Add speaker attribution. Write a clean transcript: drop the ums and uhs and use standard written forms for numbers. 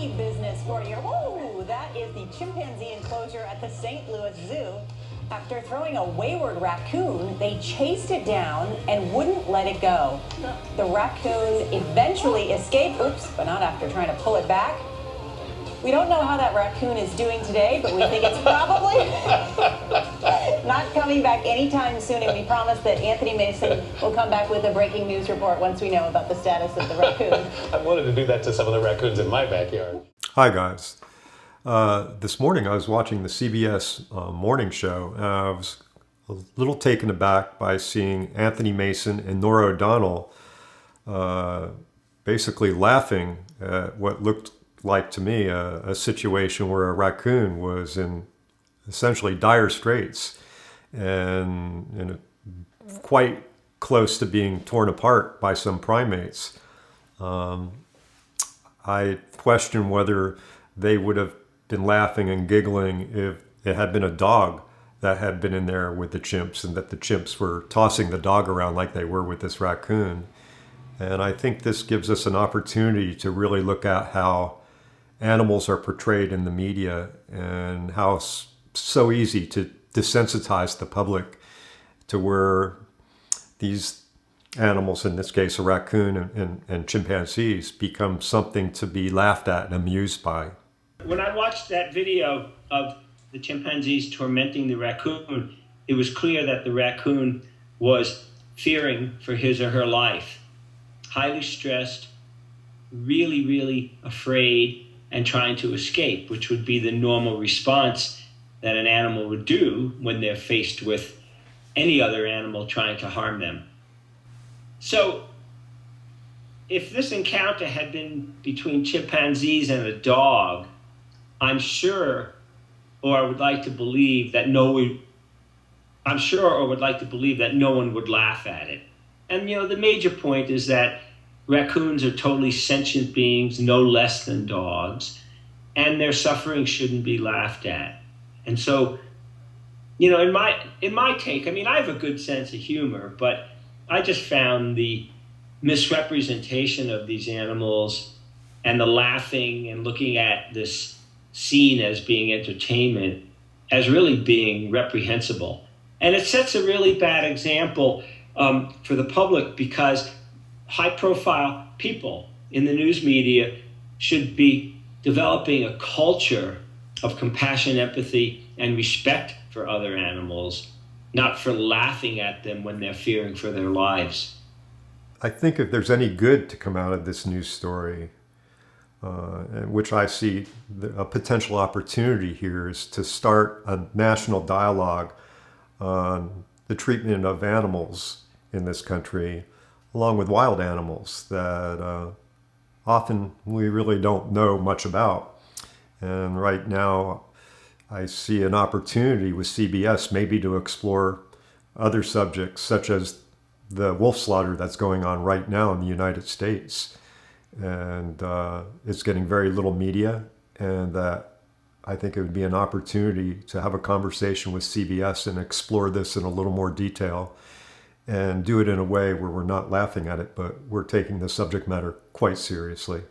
Speaker 1: lucky business for you. Woo! That is the chimpanzee enclosure at the St. Louis Zoo. After throwing a wayward raccoon, they chased it down and wouldn't let it go. The raccoon eventually escaped, but not after trying to pull it back. We don't know how that raccoon is doing today, but we think it's probably not coming back anytime soon, and we promise that Anthony Mason will come back with a breaking news report once we know about the status of the raccoon.
Speaker 2: I wanted to do that to some of the raccoons in my backyard.
Speaker 3: Hi guys. This morning I was watching the CBS morning show, and I was a little taken aback by seeing Anthony Mason and Nora O'Donnell basically laughing at what looked like to me a situation where a raccoon was in essentially dire straits and quite close to being torn apart by some primates. I question whether they would have been laughing and giggling if it had been a dog that had been in there with the chimps and that the chimps were tossing the dog around like they were with this raccoon. And I think this gives us an opportunity to really look at how animals are portrayed in the media and how it's so easy to desensitize the public to where these animals, in this case a raccoon and chimpanzees, become something to be laughed at and amused by.
Speaker 4: When I watched that video of the chimpanzees tormenting the raccoon, it was clear that the raccoon was fearing for his or her life, highly stressed, really, really afraid, and trying to escape, which would be the normal response that an animal would do when they're faced with any other animal trying to harm them. So if this encounter had been between chimpanzees and a dog, I'm sure, or I would like to believe that no one would laugh at it. And the major point is that raccoons are totally sentient beings, no less than dogs, and their suffering shouldn't be laughed at. And so, in my take, I have a good sense of humor, but I just found the misrepresentation of these animals and the laughing and looking at this scene as being entertainment as really being reprehensible. And it sets a really bad example for the public, because high-profile people in the news media should be developing a culture of compassion, empathy, and respect for other animals, not for laughing at them when they're fearing for their lives.
Speaker 3: I think if there's any good to come out of this news story, which I see a potential opportunity here, is to start a national dialogue on the treatment of animals in this country, along with wild animals that often we really don't know much about. And right now I see an opportunity with CBS maybe to explore other subjects, such as the wolf slaughter that's going on right now in the United States. And it's getting very little media, and that I think it would be an opportunity to have a conversation with CBS and explore this in a little more detail, and do it in a way where we're not laughing at it, but we're taking the subject matter quite seriously.